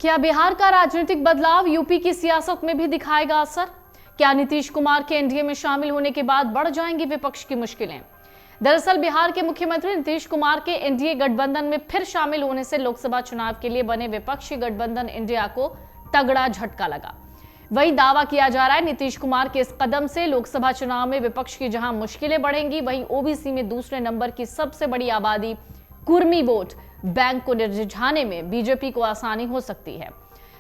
क्या बिहार का राजनीतिक बदलाव यूपी की सियासत में भी दिखाएगा असर? क्या नीतीश कुमार के एनडीए में शामिल होने के बाद बढ़ जाएंगी विपक्ष की मुश्किलें? दरअसल बिहार के मुख्यमंत्री नीतीश कुमार के एनडीए गठबंधन में फिर शामिल होने से लोकसभा चुनाव के लिए बने विपक्षी गठबंधन इंडिया को तगड़ा झटका लगा। वही दावा किया जा रहा है नीतीश कुमार के इस कदम से लोकसभा चुनाव में विपक्ष की जहां मुश्किलें बढ़ेंगी, वहीं ओबीसी में दूसरे नंबर की सबसे बड़ी आबादी कुर्मी वोट बैंक को रिझाने में बीजेपी को आसानी हो सकती है।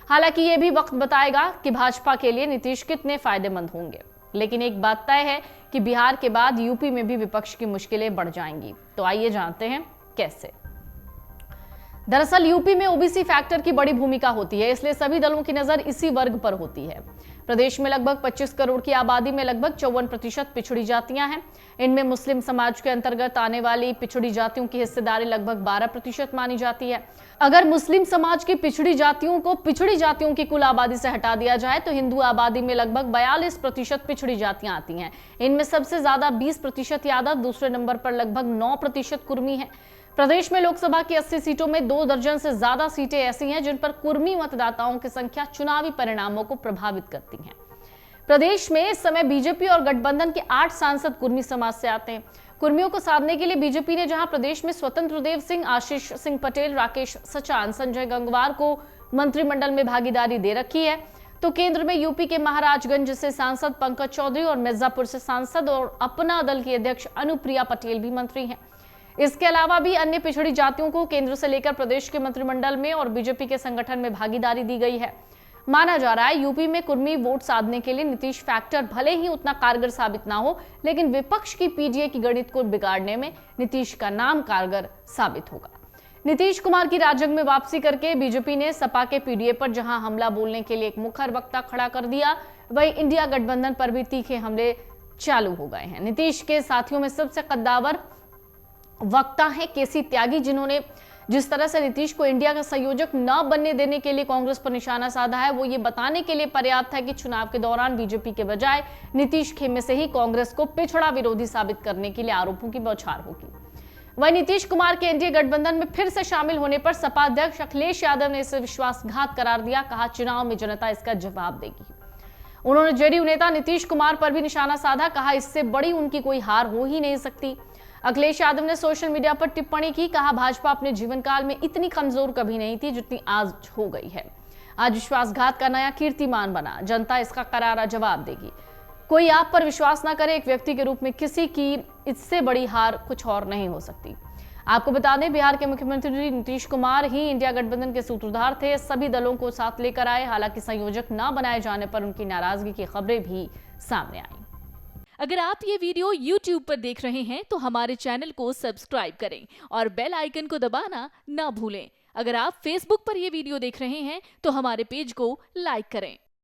हालांकि यह भी वक्त बताएगा कि भाजपा के लिए नीतीश कितने फायदेमंद होंगे, लेकिन एक बात तय है कि बिहार के बाद यूपी में भी विपक्ष की मुश्किलें बढ़ जाएंगी। तो आइए जानते हैं कैसे। दरअसल यूपी में ओबीसी फैक्टर की बड़ी भूमिका होती है, इसलिए सभी दलों की नजर इसी वर्ग पर होती है। प्रदेश में लगभग 25 करोड़ की आबादी में लगभग 54% पिछड़ी जातियां हैं। इनमें मुस्लिम समाज के अंतर्गत आने वाली पिछड़ी जातियों की हिस्सेदारी लगभग 12% मानी जाती है। अगर मुस्लिम समाज की पिछड़ी जातियों को पिछड़ी जातियों की कुल आबादी से हटा दिया जाए तो हिंदू आबादी में लगभग 42% पिछड़ी जातियां आती हैं। इनमें सबसे ज्यादा 20% यादव, दूसरे नंबर पर लगभग 9% कुर्मी है। प्रदेश में लोकसभा की 80 सीटों में 2 दर्जन से ज्यादा सीटें ऐसी हैं जिन पर कुर्मी मतदाताओं की संख्या चुनावी परिणामों को प्रभावित करती है। प्रदेश में इस समय बीजेपी और गठबंधन के 8 सांसद कुर्मी समाज से आते हैं। कुर्मियों को साधने के लिए बीजेपी ने जहां प्रदेश में स्वतंत्र देव सिंह, आशीष सिंह पटेल, राकेश सचान, संजय गंगवार को मंत्रिमंडल में भागीदारी दे रखी है, तो केंद्र में यूपी के महाराजगंज से सांसद पंकज चौधरी और मिर्जापुर से सांसद और अपना दल की अध्यक्ष अनुप्रिया पटेल भी मंत्री हैं। इसके अलावा भी अन्य पिछड़ी जातियों को केंद्र से लेकर प्रदेश के मंत्रिमंडल में और बीजेपी के संगठन में भागीदारी दी गई है। माना जा रहा है यूपी में कुर्मी वोट साधने के लिए नीतीश फैक्टर भले ही उतना कारगर साबित ना हो, लेकिन विपक्ष की पीडीए की गणित को बिगाड़ने में नीतीश का नाम कारगर साबित होगा। नीतीश कुमार की राजग में वापसी करके बीजेपी ने सपा के पीडीए पर जहां हमला बोलने के लिए एक मुखर वक्ता खड़ा कर दिया, वहीं इंडिया गठबंधन पर भी तीखे हमले चालू हो गए हैं। नीतीश के साथियों में सबसे कद्दावर वक्ता है केसी त्यागी, जिन्होंने जिस तरह से नीतीश को इंडिया का संयोजक न बनने देने के लिए कांग्रेस पर निशाना साधा है, वो ये बताने के लिए पर्याप्त है कि चुनाव के दौरान बीजेपी के बजाय नीतीश खेमे से ही कांग्रेस को पिछड़ा विरोधी साबित करने के लिए आरोपों की बौछार होगी। वहीं नीतीश कुमार के एनडीए गठबंधन में फिर से शामिल होने पर सपा अध्यक्ष अखिलेश यादव ने इसे विश्वासघात करार दिया। कहा, चुनाव में जनता इसका जवाब देगी। उन्होंने जेडीयू नेता नीतीश कुमार पर भी निशाना साधा। कहा, इससे बड़ी उनकी कोई हार हो ही नहीं सकती। अखिलेश यादव ने सोशल मीडिया पर टिप्पणी की। कहा, भाजपा अपने जीवन काल में इतनी कमजोर कभी नहीं थी जितनी आज हो गई है। आज विश्वासघात का नया कीर्तिमान बना, जनता इसका करारा जवाब देगी। कोई आप पर विश्वास ना करे, एक व्यक्ति के रूप में किसी की इससे बड़ी हार कुछ और नहीं हो सकती। आपको बता दें, बिहार के मुख्यमंत्री नीतीश कुमार ही इंडिया गठबंधन के सूत्रधार थे, सभी दलों को साथ लेकर आए। हालांकि संयोजक न बनाए जाने पर उनकी नाराजगी की खबरें भी सामने आई। अगर आप ये वीडियो YouTube पर देख रहे हैं तो हमारे चैनल को सब्सक्राइब करें और बेल आइकन को दबाना ना भूलें। अगर आप Facebook पर ये वीडियो देख रहे हैं तो हमारे पेज को लाइक करें।